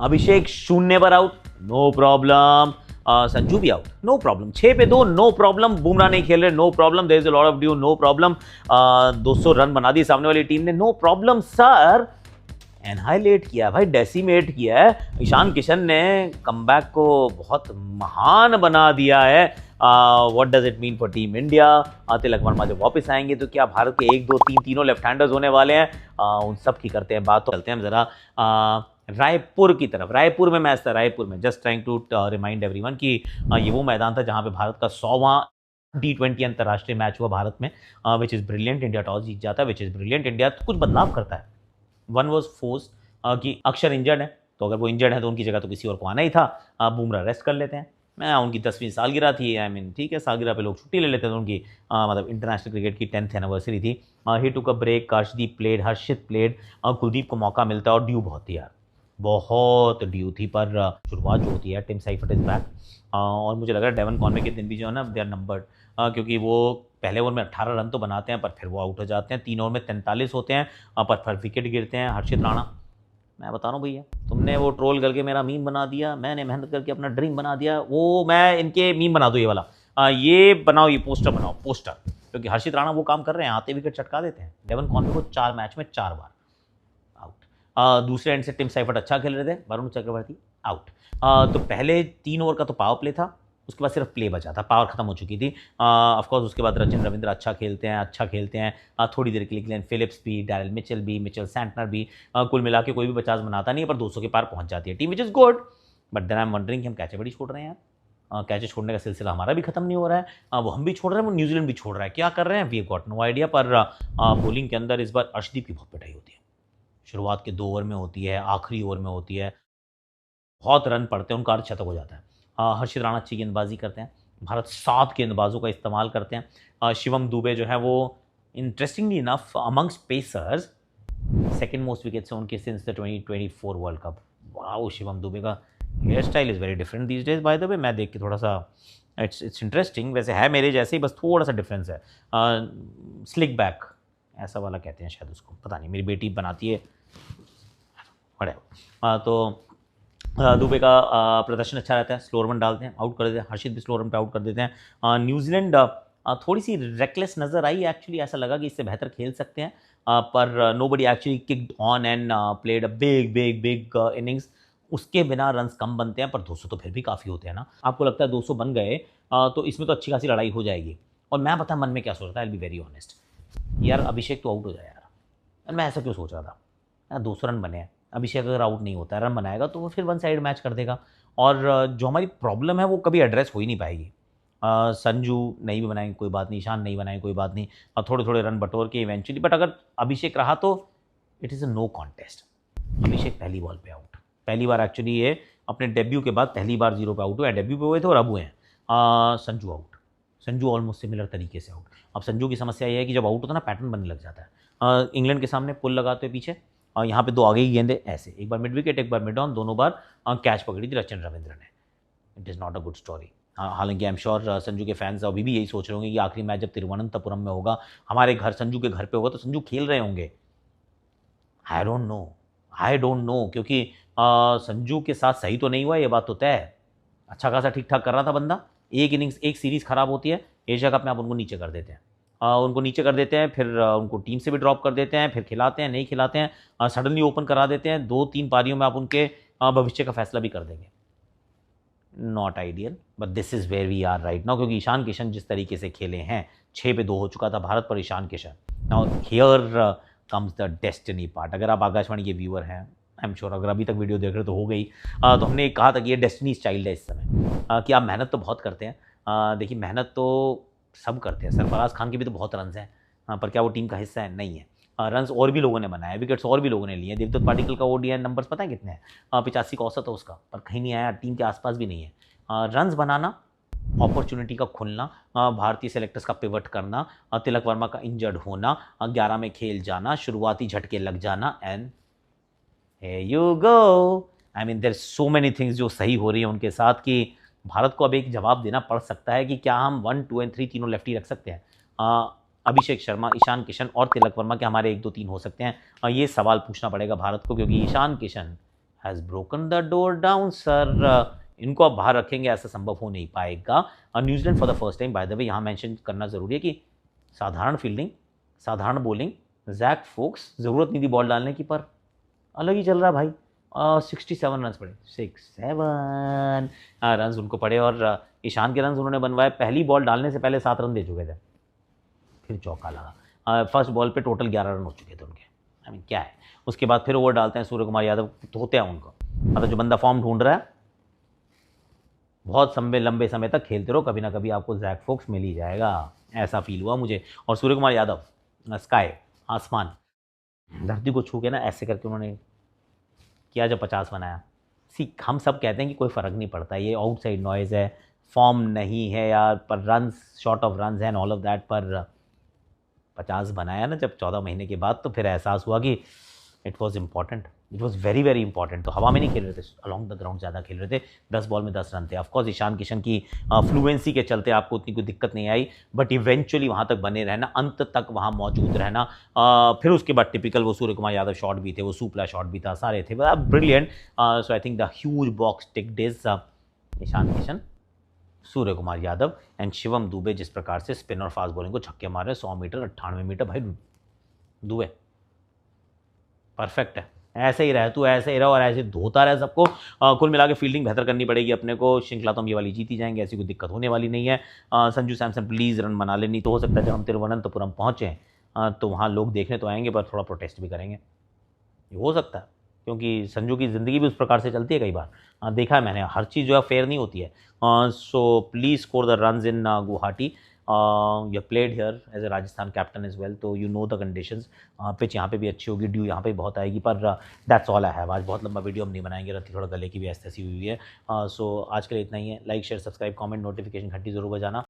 अभिषेक 0 पर out, no problem. Sanju भी out, no problem. 6 पे 2, नो प्रॉब्लम। बुमराह नहीं खेल रहे, no problem. There is a lot of dew, no problem. 200 run बना दिए सामने वाली टीम ने, नो प्रॉब्लम सर। एनहाइलेट किया भाई, डेसिमेट किया है। ईशान किशन ने कमबैक को बहुत महान बना दिया है। What does it mean for team India? Tilak Varma जब वापस आएंगे तो क्या भारत के 1 2 3 तीनों लेफ्ट हैंडर्स होने वाले हैं? उन सब की करते हैं बात। तो चलते हैं हम जरा रायपुर की तरफ। रायपुर में मैच था, रायपुर में। Just trying to remind everyone कि ये वो मैदान था जहां पे भारत का 100वां T20 अंतर्राष्ट्रीय मैच हुआ भारत में, which is brilliant. India toss जीत जाता है, विच इज ब्रिलियंट। इंडिया कुछ बदलाव करता है। वन वॉज फोर्स कि अक्षर इंजर्ड है, तो अगर वो इंजर्ड है तो उनकी जगह तो किसी और को आना ही था। बुमराह रेस्ट कर लेते हैं। मैं उनकी 10वीं सालगिरह थी, आई मीन ठीक है, सालगिरह पे लोग छुट्टी ले लेते थे उनकी। मतलब इंटरनेशनल क्रिकेट की 10th एनिवर्सरी थी। He took a break, Arshdeep played, Harshit played, Kuldeep को मौका मिलता है। और ड्यू बहुत थी यार, बहुत ड्यू थी। पर शुरुआत जो होती है, टिम साइफर्ट इज बैक। और मुझे लग रहा है डेवन कॉनवे के दिन भी जो है ना, दे आर नंबर्ड, क्योंकि वो पहले ओवर में 18 रन तो बनाते हैं पर फिर वो आउट हो जाते हैं। 3 ओवर में 43 होते हैं पर फिर विकेट गिरते हैं। हर्षित राणा, मैं बता रहा हूँ भैया, तुमने वो ट्रोल करके मेरा मीम बना दिया, मैंने मेहनत करके अपना ड्रीम बना दिया। वो मैं इनके मीम बना दूँ ये वाला, ये बनाओ, ये पोस्टर बनाओ, पोस्टर। क्योंकि हर्षित राणा वो काम कर रहे हैं, आते विकेट चटका देते हैं। डेवन कॉनवे को 4 मैच में 4 बार आउट। दूसरे एंड से टिम साइफर्ट अच्छा खेल रहे थे, वरुण चक्रवर्ती आउट। तो पहले 3 ओवर का तो पावर प्ले था, उसके बाद सिर्फ प्ले बचा था, पावर खत्म हो चुकी थी। ऑफकोर्स उसके बाद सचिन रविंद्र अच्छा खेलते हैं। थोड़ी देर के लिए ग्लेन फिलिप्स भी, डैरिल मिचेल भी, मिचेल सैंटनर भी। कुल मिला के कोई भी 50 बनाता नहीं है, पर 200 के पार पहुंच जाती है team, which is good. But then I am wondering कि हम कैचे बड़ी छोड़ रहे हैं यार। कैचे छोड़ने का सिलसिला हमारा भी खत्म नहीं हो रहा है। वो हम भी छोड़ रहे हैं, वो न्यूजीलैंड भी छोड़ रहा है। क्या कर रहे हैं, we have got no idea. पर बॉलिंग के अंदर इस बार अर्शदीप की बहुत पिटाई होती है। शुरुआत के 2 ओवर में होती है, आखिरी ओवर में होती है, बहुत रन पड़ते हैं, उनका अर्धशतक हो जाता है। हर्षित राणा अच्छी गेंदबाजी करते हैं। भारत 7 गेंदबाजों का इस्तेमाल करते हैं। शिवम दुबे जो है वो interestingly enough amongst pacers second most wicket से उनके since the 2024 world cup. Wow, Shivam Dube का hair style is very different these days by the way. मैं देख के थोड़ा सा इट्स इंटरेस्टिंग। वैसे है मेरे जैसे ही, बस थोड़ा सा डिफरेंस है। स्लिक बैक ऐसा वाला कहते हैं शायद उसको, पता नहीं, मेरी बेटी बनाती है बड़े। तो दुबे का प्रदर्शन अच्छा रहता है, स्लो रन डालते हैं, आउट कर देते हैं। हर्षित भी स्लो रन पे आउट कर देते हैं। न्यूजीलैंड थोड़ी सी रेकलेस नज़र आई एक्चुअली, ऐसा लगा कि इससे बेहतर खेल सकते हैं। पर nobody actually kicked on and played a big big big innings. उसके बिना रन्स कम बनते हैं, पर 200 तो फिर भी काफ़ी होते हैं ना। आपको लगता है 200 बन गए तो इसमें तो अच्छी खासी लड़ाई हो जाएगी। और मैं पता मन में क्या सोच रहा था, I will be very honest यार, अभिषेक तो आउट हो जाए यार। मैं ऐसा क्यों सोच रहा था यार, 200 रन बने हैं, अभिषेक अगर आउट नहीं होता है, रन बनाएगा तो वो फिर वन साइड मैच कर देगा। और जो हमारी प्रॉब्लम है वो कभी एड्रेस हो ही नहीं पाएगी। संजू नहीं भी बनाएंगे कोई बात नहीं, ईशान नहीं बनाएंगे कोई बात नहीं, और थोड़े थोड़े रन बटोर के इवेंचुअली। बट अगर अभिषेक रहा तो it is a no contest. Abhishek पहली बॉल पे आउट, पहली बार एक्चुअली ये अपने डेब्यू के बाद पहली बार 0 पे आउट हुए। डेब्यू पे हुए थे और अब हुए हैं। Sanju out, Sanju almost similar तरीके से आउट। अब संजू की समस्या ये है कि जब आउट होता है ना, पैटर्न बनने लग जाता है। इंग्लैंड के सामने पुल लगाते हुए पीछे, और यहाँ पे 2 आगे की गेंदें ऐसे, एक बार मिड विकेट एक बार मिड ऑन, दोनों बार कैच पकड़ी थी सचिन रविंद्र ने। It is not a good story. हालांकि आई एम श्योर संजू के फैंस अभी भी यही सोच रहे होंगे कि आखिरी मैच जब तिरुवनंतपुरम में होगा, हमारे घर संजू के घर पे होगा, तो संजू खेल रहे होंगे। आई डोंट नो, क्योंकि संजू के साथ सही तो नहीं हुआ, ये बात तो तय है। अच्छा खासा ठीक ठाक कर रहा था बंदा, एक इनिंग्स एक सीरीज़ खराब होती है, एशिया कप में आप उनको नीचे कर देते हैं। उनको नीचे कर देते हैं, फिर उनको टीम से भी ड्रॉप कर देते हैं, फिर खिलाते हैं, नहीं खिलाते हैं, सडनली ओपन करा देते हैं। 2-3 पारियों में आप उनके भविष्य का फैसला भी कर देंगे। Not ideal, but this is where we are right now. क्योंकि ईशान किशन जिस तरीके से खेले हैं, 6 पे 2 हो चुका था भारत पर Ishan Kishan. Now here comes the destiny part. अगर आप आकाशवाणी के व्यूअर हैं, आई एम श्योर अगर अभी तक वीडियो देख रहे तो हो गई। तो हमने कहा था कि ये डेस्टिनी चाइल्ड है इस समय, कि आप मेहनत तो बहुत करते हैं। देखिए, मेहनत तो सब करते हैं, सरफराज खान के भी तो बहुत रन्स हैं, पर क्या वो टीम का हिस्सा है? नहीं है। रन्स और भी लोगों ने बनाए, विकेट्स और भी लोगों ने लिए। देवदत्त पाटिकल का ओडीआई नंबर्स पता है कितने हैं? 85 का औसत है उसका, पर कहीं नहीं आया, टीम के आसपास भी नहीं है। रन्स बनाना, अपॉर्चुनिटी का खुलना, भारतीय सेलेक्टर्स का पिवट करना, तिलक वर्मा का इंजर्ड होना, 11 में खेल जाना, शुरुआती झटके लग जाना, and here you go। I mean there so many things जो सही हो रही हैं उनके साथ, कि भारत को अब एक जवाब देना पड़ सकता है कि क्या हम 1, 2 और 3 तीनों लेफ्टी रख सकते हैं? अभिषेक शर्मा, ईशान किशन और तिलक वर्मा के हमारे 1, 2, 3 हो सकते हैं? ये सवाल पूछना पड़ेगा भारत को, क्योंकि Ishan Kishan has broken the door down sir. इनको आप बाहर रखेंगे, ऐसा संभव हो नहीं पाएगा। New Zealand for the first time, by the way यहाँ मेंशन करना ज़रूरी है कि साधारण फील्डिंग, साधारण बॉलिंग, जैक फोक्स, ज़रूरत नहीं थी बॉल डालने की, पर अलग ही चल रहा है भाई। 67 रन पड़े, 67 रन उनको पड़े, और ईशान के रन उन्होंने बनवाए। पहली बॉल डालने से पहले 7 रन दे चुके थे, फिर चौका लगा। फर्स्ट बॉल पे टोटल 11 रन हो चुके थे उनके। आई मीन क्या है, उसके बाद फिर ओवर डालते हैं सूर्य कुमार यादव, धोते हैं उनको। मतलब जो बंदा फॉर्म ढूंढ रहा है, बहुत लंबे समय तक खेलते रहो, कभी ना कभी आपको जैक फोक्स मिल ही जाएगा, ऐसा फील हुआ मुझे। और सूर्य कुमार यादव, स्काई, आसमान, धरती को छू के ना ऐसे करके उन्होंने किया जब 50 बनाया। हम सब कहते हैं कि कोई फ़र्क नहीं पड़ता, ये आउटसाइड नॉइज़ है, फॉर्म नहीं है यार, पर runs, short of runs and all of that, पर 50 बनाया ना जब 14 महीने के बाद, तो फिर एहसास हुआ कि it was important, it was very very important. तो हवा में नहीं खेल रहे थे, अलॉन्ग द ग्राउंड ज़्यादा खेल रहे थे। 10 बॉल में 10 रन थे। ऑफकोर्स ईशान किशन की फ्लुएंसी के चलते आपको उतनी कोई दिक्कत नहीं आई, बट इवेंचुअली वहाँ तक बने रहना, अंत तक वहाँ मौजूद रहना। फिर उसके बाद टिपिकल वो सूर्य कुमार यादव शॉट भी थे, वो सुपला शॉट भी था, सारे थे, brilliant. So I think the huge box tick this Ishan Kishan, Surya Kumar Yadav and Shivam Dube, जिस प्रकार से स्पिन और फास्ट बॉलिंग को छक्के मार रहे, 100 मीटर 98 मीटर, भाई दुबे परफेक्ट है। ऐसे ही रहे तू, ऐसे ही रहो और ऐसे धोता रहे सबको। कुल मिला के फील्डिंग बेहतर करनी पड़ेगी अपने को। श्रृंखला तो हम ये वाली जीती जाएंगे, ऐसी कोई दिक्कत होने वाली नहीं है। संजू सैमसन प्लीज़ रन बना ले, नहीं तो हो सकता है जब हम तिरुवनंतपुरम पहुँचें तो वहाँ लोग देखने तो आएंगे, पर थोड़ा प्रोटेस्ट भी करेंगे, ये हो सकता है, क्योंकि संजू की ज़िंदगी भी उस प्रकार से चलती है कई बार। देखा है मैंने, हर चीज़ जो है फेयर नहीं होती है। So please score the runs in Guwahati. You played here as a Rajasthan captain as well, तो you know the conditions. Pitch यहाँ पे भी अच्छी होगी, ड्यू यहाँ पे बहुत आएगी, पर दैट्स ऑल आई हैव। आज बहुत लंबा वीडियो हम नहीं बनाएंगे, रत्ती थोड़ा गले की भी ऐसी हुई है। सो आज के लिए इतना ही है। Like share subscribe comment notification घंटी ज़रूर बजाना।